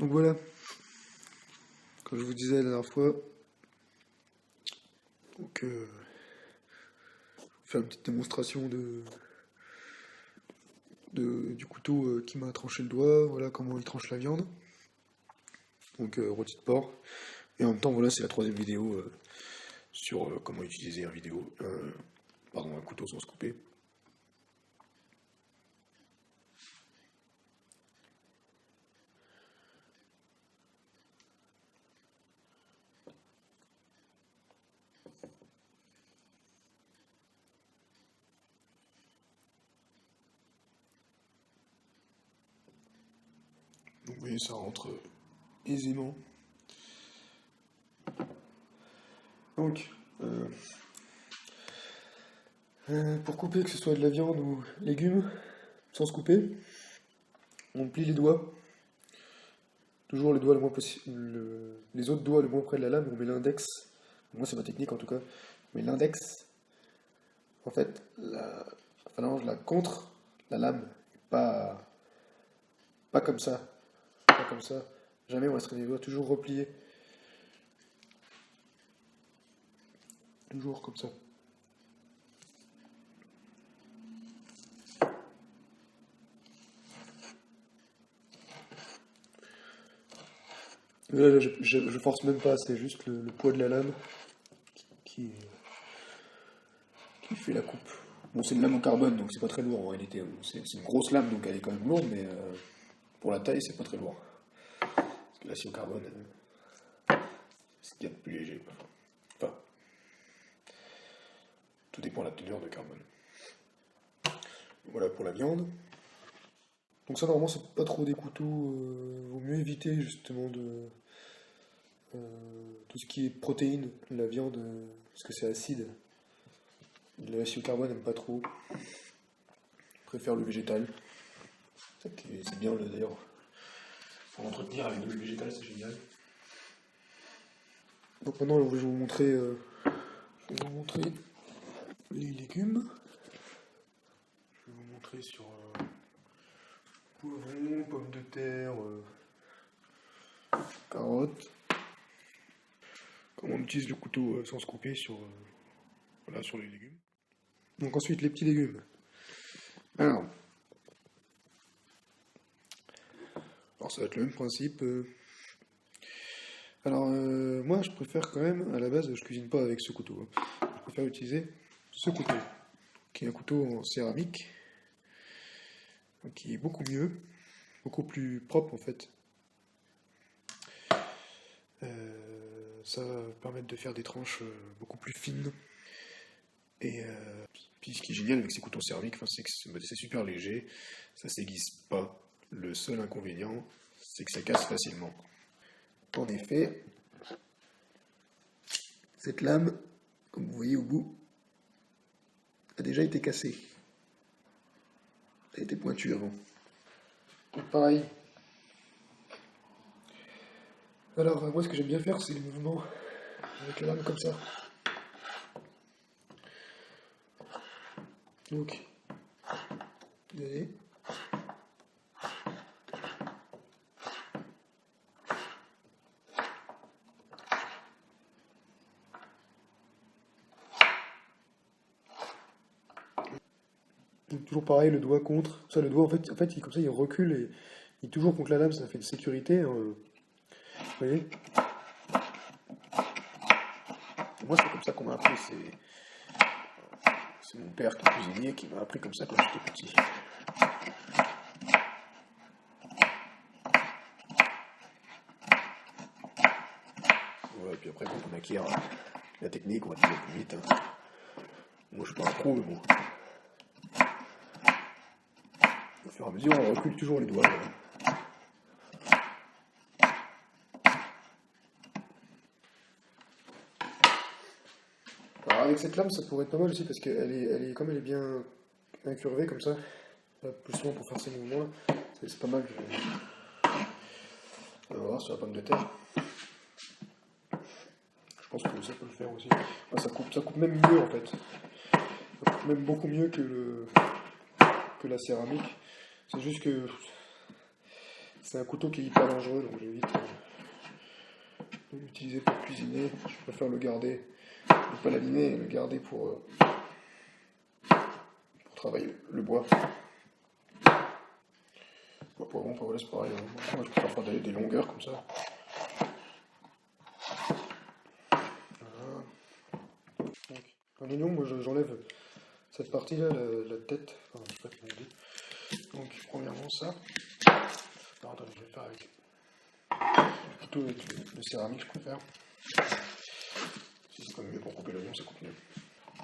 Donc voilà, comme je vous disais la dernière fois, donc je vais faire une petite démonstration du couteau qui m'a tranché le doigt, voilà comment il tranche la viande, donc rôti de porc, et en même temps voilà c'est la troisième vidéo sur comment utiliser un couteau sans se couper. Donc vous voyez, ça rentre aisément. Donc, pour couper, que ce soit de la viande ou légumes, sans se couper, on plie les doigts. Toujours les doigts le moins possible, les autres doigts le moins près de la lame, on met l'index. Moi c'est ma technique en tout cas. On met l'index, en fait, la phalange là contre la lame, pas comme ça. Pas comme ça. Jamais on resterait les doigts toujours repliés. Toujours comme ça. Là, je force même pas, c'est juste le poids de la lame qui fait la coupe. Bon, c'est une lame en carbone, donc c'est pas très lourd en réalité. C'est une grosse lame, donc elle est quand même lourde, mais pour la taille, c'est pas très lourd. Parce que l'acier en carbone, c'est ce qu'il y a de plus léger. Enfin, tout dépend de la teneur de carbone. Voilà pour la viande. Donc ça, normalement, c'est pas trop des couteaux. Vaut mieux éviter justement de tout ce qui est protéines, la viande, parce que c'est acide. L'acier au carbone n'aime pas trop. Je préfère le végétal. C'est bien d'ailleurs. Pour entretenir avec de l'huile végétale, c'est génial. Donc maintenant, je vais vous montrer, les légumes. Je vais vous montrer sur poivrons, pommes de terre, carottes. Comment on utilise le couteau sans se couper sur les légumes. Donc ensuite, les petits légumes. Alors ça va être le même principe. Moi, je préfère quand même, à la base, je cuisine pas avec ce couteau. Je préfère utiliser ce couteau, qui est un couteau en céramique, qui est beaucoup mieux, beaucoup plus propre en fait. Ça va permettre de faire des tranches beaucoup plus fines. Et puis ce qui est génial avec ces couteaux céramiques, c'est que c'est super léger, ça s'aiguise pas. Le seul inconvénient, c'est que ça casse facilement. En effet, cette lame, comme vous voyez au bout, a déjà été cassée. Elle était pointue avant. Donc pareil. Alors moi ce que j'aime bien faire, c'est les mouvements avec la lame comme ça. Donc, allez. Donc, toujours pareil, le doigt contre. Ça, le doigt, en fait comme ça, il recule et il est toujours contre la lame, ça fait de sécurité. Vous voyez? Moi, c'est comme ça qu'on m'a appris. C'est mon père qui est cuisinier qui m'a appris comme ça quand j'étais petit. Voilà, et puis après, quand on acquiert la technique, on va dire plus vite. Hein. Moi, je suis pas un pro, mais bon. Au fur et à mesure, on recule toujours les doigts. Voilà. Alors, avec cette lame, ça pourrait être pas mal aussi parce qu'elle est bien incurvée comme ça. Plus souvent pour faire ces mouvements-là. C'est pas mal. On va voir sur la pomme de terre. Je pense que ça peut le faire aussi. Ça coupe même mieux en fait. Ça coupe même beaucoup mieux que la céramique. C'est juste que C'est un couteau qui est hyper dangereux, donc j'évite de l'utiliser pour cuisiner. Je préfère le garder, ne pas l'abîmer, le garder pour travailler le bois. Bon, pour vraiment, voilà, c'est pareil. Moi, je préfère faire des longueurs comme ça. Voilà. Donc, un oignon, moi j'enlève cette partie-là, la tête. Enfin, je sais pas comment on dit. Donc, premièrement, ça. Alors, attendez, je vais le faire avec. Plutôt avec le céramique, je préfère. Si c'est quand même mieux pour couper l'oignon, ça coupe mieux.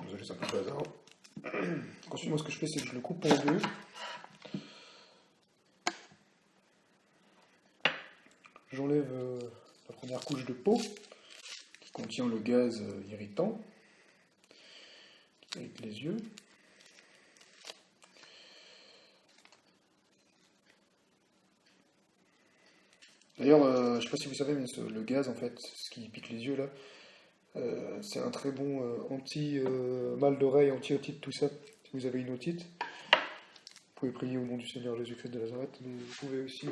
Désolé, c'est un peu bazar. Ensuite, moi, ce que je fais, c'est que je le coupe en deux. J'enlève la première couche de peau qui contient le gaz irritant avec les yeux. D'ailleurs, je ne sais pas si vous savez, mais le gaz, en fait, ce qui pique les yeux là, c'est un très bon anti-mal d'oreille, anti-otite, tout ça. Si vous avez une otite, vous pouvez prier au nom du Seigneur Jésus-Christ de Nazareth, mais vous pouvez aussi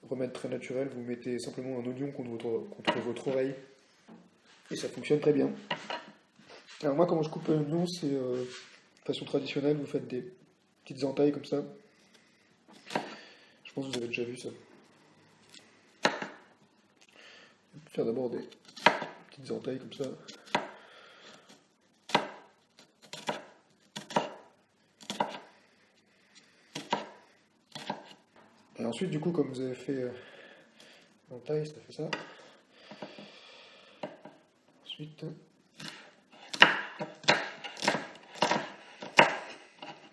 remède très naturel, vous mettez simplement un oignon contre votre oreille, et ça fonctionne très bien. Alors moi, comment je coupe un oignon, c'est de façon traditionnelle, vous faites des petites entailles comme ça. Je pense que vous avez déjà vu ça. Faire d'abord des petites entailles comme ça. Et ensuite, du coup, comme vous avez fait l'entaille, ça fait ça. Ensuite,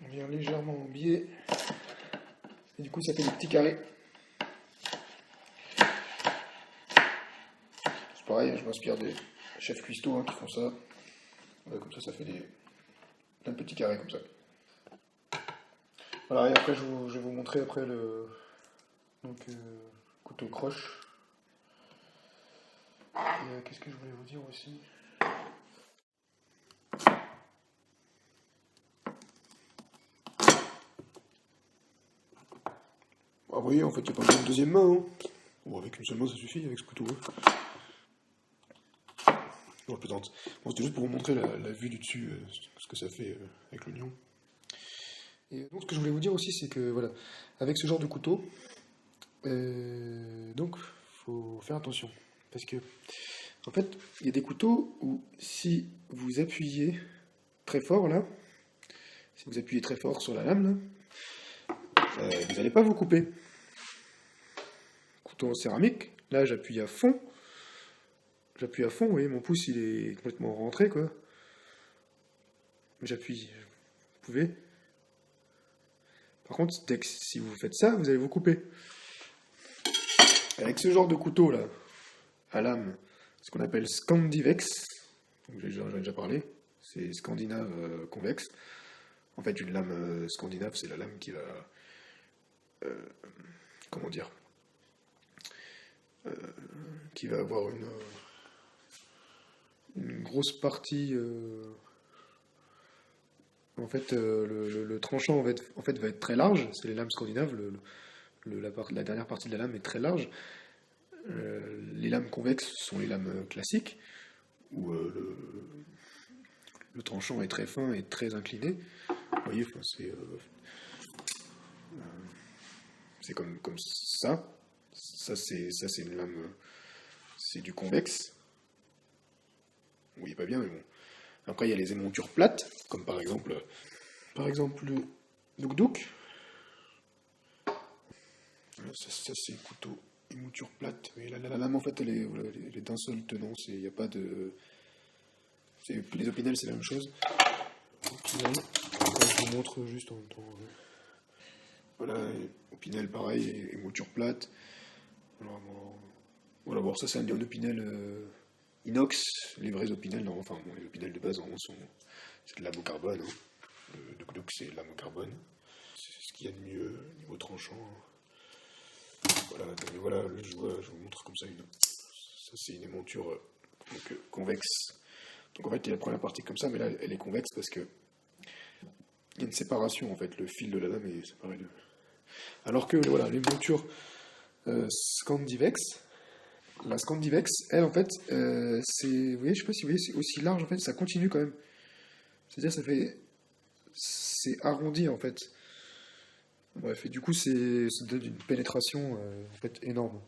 on vient légèrement en biais. Et du coup, ça fait des petits carrés. C'est pareil, je m'inspire des chefs cuistots qui font ça. Voilà, comme ça fait plein de petits carrés comme ça. Voilà, et après, je vais vous montrer après le couteau croche. Et qu'est-ce que je voulais vous dire aussi? Vous voyez, en fait, il n'y a pas besoin de deuxième main. Hein. Bon, avec une seule main, ça suffit avec ce couteau. Non, je plaisante. Bon, c'était juste pour vous montrer la vue du dessus, ce que ça fait avec l'oignon. Et donc, ce que je voulais vous dire aussi, c'est que, voilà, avec ce genre de couteau, donc, faut faire attention. Parce que, en fait, il y a des couteaux où, si vous appuyez très fort, là, si vous appuyez très fort sur la lame, là, vous n'allez pas vous couper. Couteau en céramique, là, j'appuie à fond. Vous voyez, mon pouce, il est complètement rentré, quoi. J'appuie, vous pouvez. Par contre, si vous faites ça, vous allez vous couper. Avec ce genre de couteau, là, à lame, ce qu'on appelle Scandivex, j'en ai déjà parlé, c'est scandinave convexe. En fait, une lame scandinave, c'est la lame qui va... comment dire, qui va avoir une grosse partie... en fait, le tranchant va être très large, c'est les lames scandinaves, la dernière partie de la lame est très large. Les lames convexes sont les lames classiques, où le tranchant est très fin et très incliné. Vous voyez, c'est comme ça. Ça, c'est une lame, c'est du convexe. Vous voyez pas bien, mais bon. Après, il y a les émontures plates, comme par exemple le Duk. Ça c'est le couteau émouture plate. Mais la lame, en fait, elle est d'un seul tenant. Il n'y a pas de... Les opinels, c'est la même chose. Je vous montre juste en même temps. Voilà, opinel pareil, émouture plate. Alors, voilà, bon, ça c'est un opinel inox. Les vrais opinels, non, enfin, bon, les opinels de base, c'est de lame au carbone. Hein. Le Duk, c'est de lame au carbone. C'est ce qu'il y a de mieux niveau tranchant. Voilà, je vous montre comme ça ça c'est une émonture convexe. Donc en fait, il y a la première partie comme ça, mais là, elle est convexe parce que il y a une séparation en fait. Le fil de la lame est séparé Alors que voilà, les montures Scandivex, la Scandivex, elle en fait, c'est, vous voyez, je sais pas si vous voyez, c'est aussi large en fait, ça continue quand même. C'est-à-dire c'est arrondi en fait. Bref, et du coup, ça donne une pénétration en fait énorme,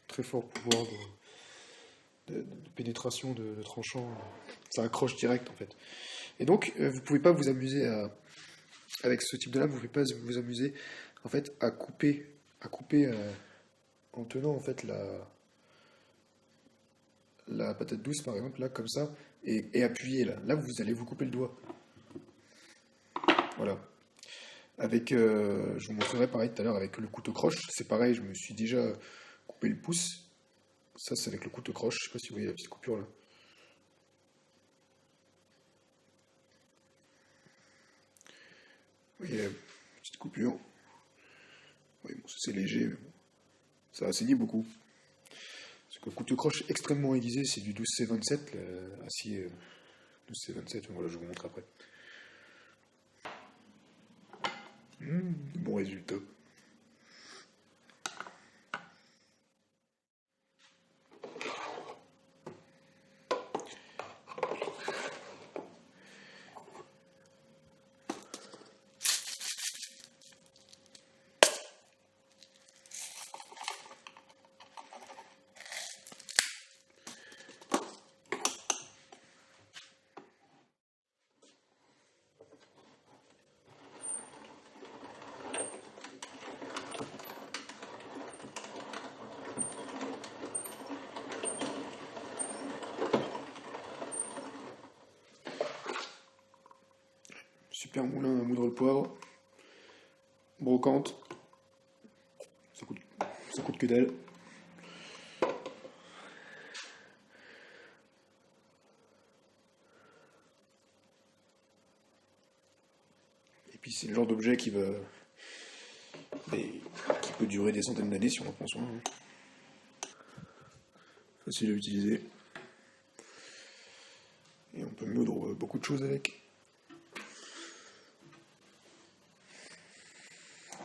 très fort pouvoir de pénétration de tranchant. Ça accroche direct en fait. Et donc, vous pouvez pas vous amuser avec ce type de lame, vous pouvez pas vous amuser en fait à couper en tenant en fait la patate douce par exemple là comme ça et appuyer là. Là, vous allez vous couper le doigt. Voilà. Avec, je vous montrerai pareil tout à l'heure avec le couteau croche. C'est pareil, je me suis déjà coupé le pouce. Ça, c'est avec le couteau croche. Je sais pas si vous voyez la petite coupure là. Vous voyez la petite coupure. Oui, bon, ça c'est léger, mais bon, ça assainit beaucoup. Parce que le couteau croche extrêmement aiguisé, c'est du 12C27, acier 12C27. Voilà, je vous montre après. Bon résultat. Super moulin à moudre le poivre. Brocante. Ça coûte que dalle. Et puis c'est le genre d'objet qui peut durer des centaines d'années si on en prend soin. Facile à utiliser. Et on peut moudre beaucoup de choses avec.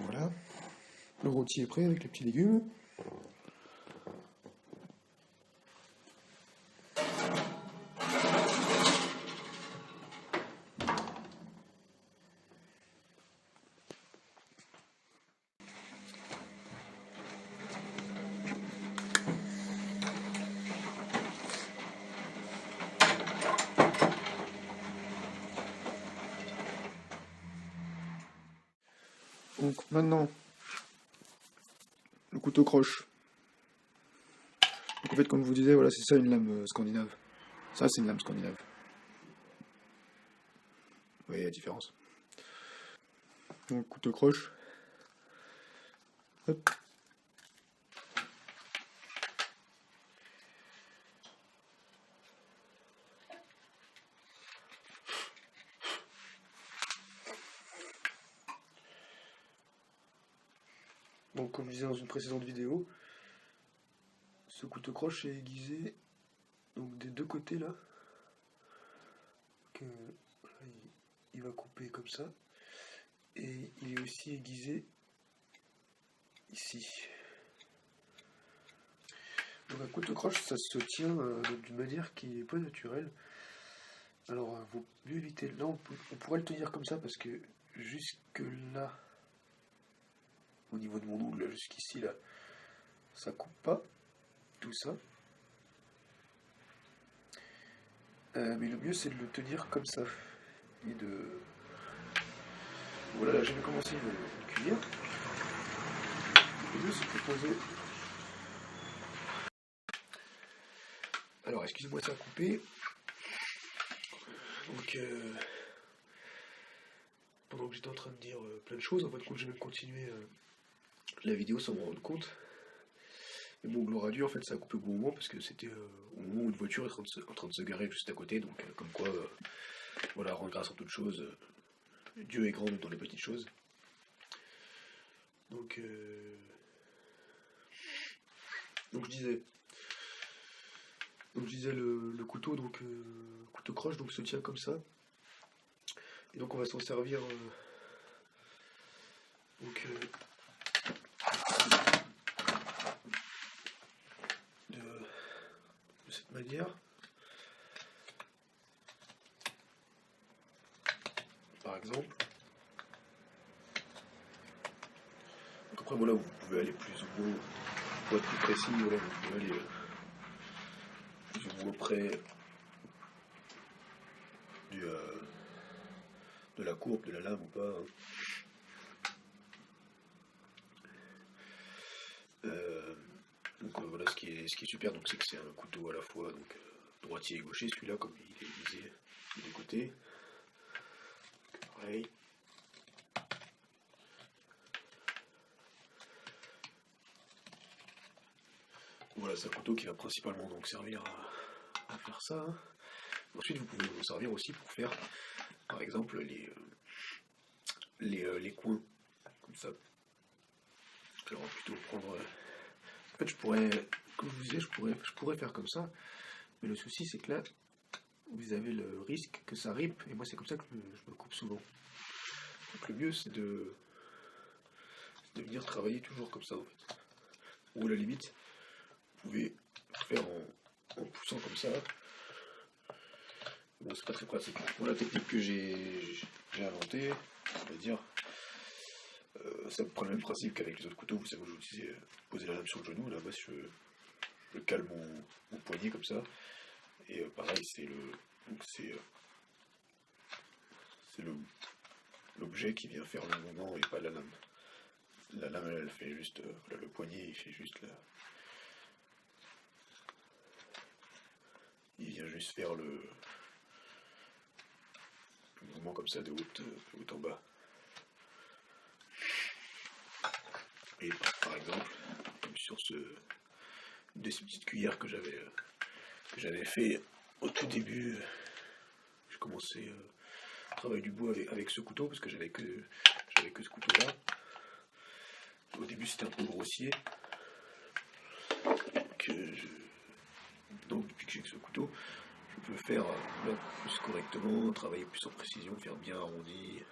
Voilà. Le rôti est prêt avec les petits légumes. Donc maintenant, le couteau croche. Donc en fait, comme je vous disais, voilà, c'est ça une lame scandinave. Ça, c'est une lame scandinave. Vous voyez la différence. Donc couteau croche. Hop. Donc comme je disais dans une précédente vidéo, ce couteau croche est aiguisé donc des deux côtés là. Que, là, il va couper comme ça. Et il est aussi aiguisé ici. Donc un couteau croche, ça se tient d'une manière qui n'est pas naturelle. Alors, il vaut mieux éviter. Là, on pourrait le tenir comme ça parce que jusque là, au niveau de mon ongle, jusqu'ici, là, ça coupe pas tout ça. Mais le mieux, c'est de le tenir comme ça. Et de. Voilà, là, j'ai commencé une cuillère. Le mieux, c'est de le poser. Alors, excusez-moi, ça a coupé. Donc, pendant que j'étais en train de dire plein de choses, en fin de compte, j'ai même continué la vidéo sans me rendre compte. Mais bon, gloire à Dieu, en fait, ça a coupé au bon moment parce que c'était au moment où une voiture est en train de se garer juste à côté. Donc, comme quoi, voilà, rendre grâce à toutes choses, Dieu est grand dans les petites choses. Donc je disais. Donc je disais le couteau, donc couteau croche, donc se tient comme ça. Et donc on va s'en servir Donc, de cette manière. Par exemple. Donc après voilà, vous pouvez aller plus ou moins, pour être plus précis, voilà, vous pouvez aller plus ou moins près du, de la courbe, de la lame ou pas. Hein. Voilà, ce qui est super, donc c'est que c'est un couteau à la fois donc droitier et gaucher, celui-là comme il est visé des deux côtés. Pareil. Voilà, c'est un couteau qui va principalement donc servir à faire ça. Hein. Ensuite, vous pouvez vous servir aussi pour faire, par exemple, les coins, comme ça. Alors, plutôt prendre... En fait, je pourrais, comme je vous disais, je pourrais faire comme ça, mais le souci, c'est que là, vous avez le risque que ça ripe, et moi, c'est comme ça que je me coupe souvent. Donc, le mieux, c'est de venir travailler toujours comme ça, en fait. Ou à la limite, vous pouvez faire en poussant comme ça. Bon, c'est pas très pratique. Pour la technique que j'ai inventée, on va dire, ça prend le même principe qu'avec les autres couteaux. Vous savez, je vous disais, poser la lame sur le genou, là, moi, je cale mon poignet comme ça. Et pareil, c'est l'objet qui vient faire le mouvement et pas la lame. La lame, elle fait juste, là, le poignet, il fait juste là. Il vient juste faire le mouvement comme ça de haut en bas. Et par exemple, comme sur une de ces petites cuillères que j'avais fait au tout début, j'ai commencé à travailler du bois avec ce couteau parce que j'avais que ce couteau-là. Au début, c'était un peu grossier. Donc depuis que j'ai ce couteau, je peux faire plus correctement, travailler plus en précision, faire bien arrondi.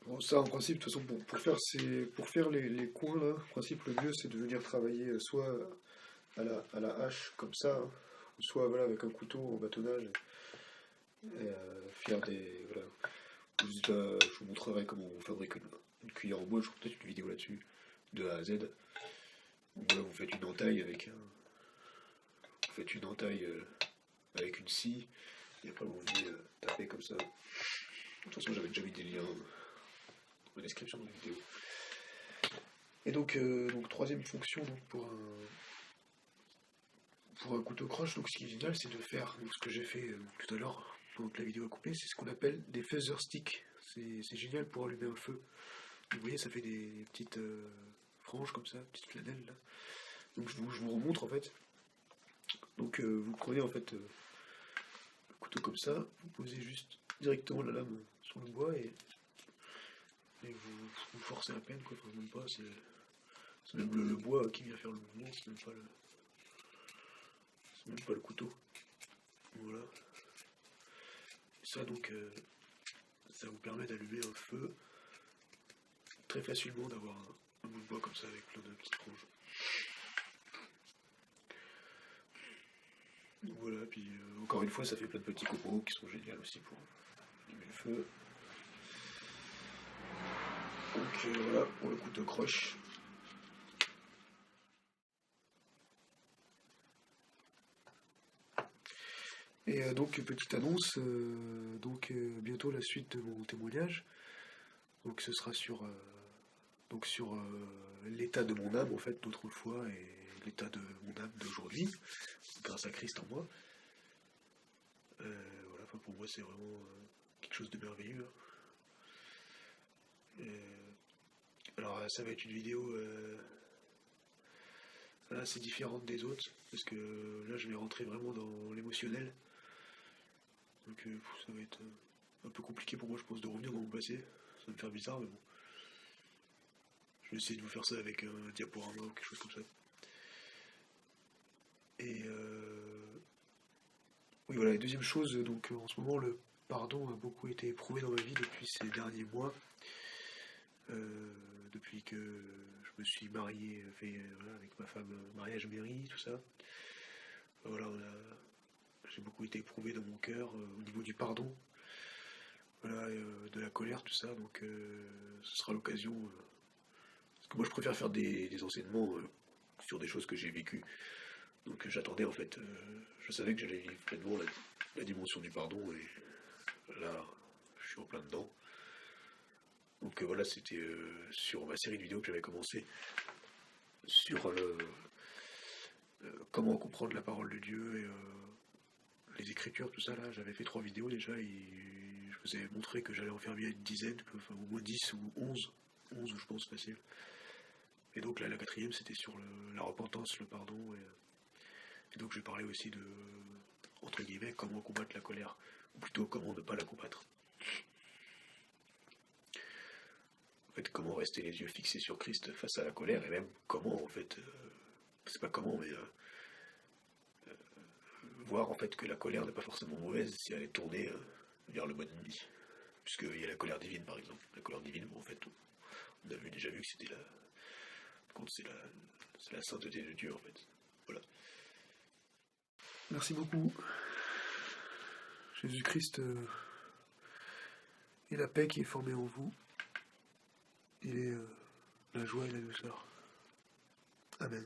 Bon, ça en principe, de toute façon, pour faire les coins là, en principe le mieux c'est de venir travailler soit à la hache comme ça, hein, ou soit voilà, avec un couteau en bâtonnage, et faire des. Voilà. Je vous montrerai comment on fabrique une cuillère en bois, je ferai peut-être une vidéo là-dessus, de A à Z. Donc voilà, vous faites une entaille avec avec une scie, et après vous venez taper comme ça. De toute façon, j'avais déjà mis des liens dans la description de la vidéo. Et donc troisième fonction donc pour un couteau croche, donc ce qui est génial, c'est de faire donc, ce que j'ai fait tout à l'heure pendant que la vidéo a coupé, c'est ce qu'on appelle des feather sticks. C'est génial pour allumer un feu. Vous voyez, ça fait des petites franges comme ça, petites flanelles là. Donc je vous remontre en fait. Donc vous prenez en fait le couteau comme ça, vous posez juste directement la lame sur le bois et vous forcez à peine quoi, enfin même pas, c'est même le bois qui vient faire le mouvement, c'est même pas le couteau. Voilà. Et ça donc ça vous permet d'allumer un feu très facilement, d'avoir un bout de bois comme ça avec plein de petites franges. Donc voilà, puis encore une fois ça fait plein de petits copeaux qui sont géniaux aussi pour allumer le feu. Donc voilà pour le couteau croche. Et donc petite annonce, bientôt la suite de mon témoignage. Donc ce sera sur l'état de mon âme en fait d'autrefois et l'état de mon âme d'aujourd'hui, grâce à Christ en moi. Voilà, enfin, pour moi c'est vraiment quelque chose de merveilleux. Alors ça va être une vidéo assez différente des autres, parce que là je vais rentrer vraiment dans l'émotionnel. Donc ça va être un peu compliqué pour moi je pense de revenir dans mon passé, ça va me faire bizarre mais bon. Je vais essayer de vous faire ça avec un diaporama ou quelque chose comme ça. Et oui voilà, la deuxième chose, donc en ce moment le pardon a beaucoup été éprouvé dans ma vie depuis ces derniers mois. Depuis que je me suis marié, voilà, avec ma femme, mariage mairie, tout ça. Voilà, j'ai beaucoup été éprouvé dans mon cœur au niveau du pardon, voilà, de la colère, tout ça. Donc ce sera l'occasion. Parce que moi je préfère faire des enseignements sur des choses que j'ai vécues. Donc j'attendais en fait, je savais que j'allais vivre pleinement la dimension du pardon et là je suis en plein dedans. Donc voilà, c'était sur ma série de vidéos que j'avais commencé sur comment comprendre la parole de Dieu et les Écritures, tout ça là. J'avais fait 3 vidéos déjà et je vous ai montré que j'allais en faire bien une dizaine, enfin au moins 10 ou 11, 11 je pense facile. Et donc là, la 4e, c'était sur la repentance, le pardon. Et donc j'ai parlé aussi de, entre guillemets, comment combattre la colère, ou plutôt comment ne pas la combattre. En fait, comment rester les yeux fixés sur Christ face à la colère, et même comment, en fait, c'est pas comment, mais voir en fait que la colère n'est pas forcément mauvaise si elle est tournée vers le bon ennemi. Puisqu'il y a la colère divine, par exemple. La colère divine, bon, en fait, on a déjà vu que c'était c'est la sainteté de Dieu, en fait. Voilà. Merci beaucoup. Jésus-Christ est la paix qui est formée en vous. Il est la joie et la douceur. Amen.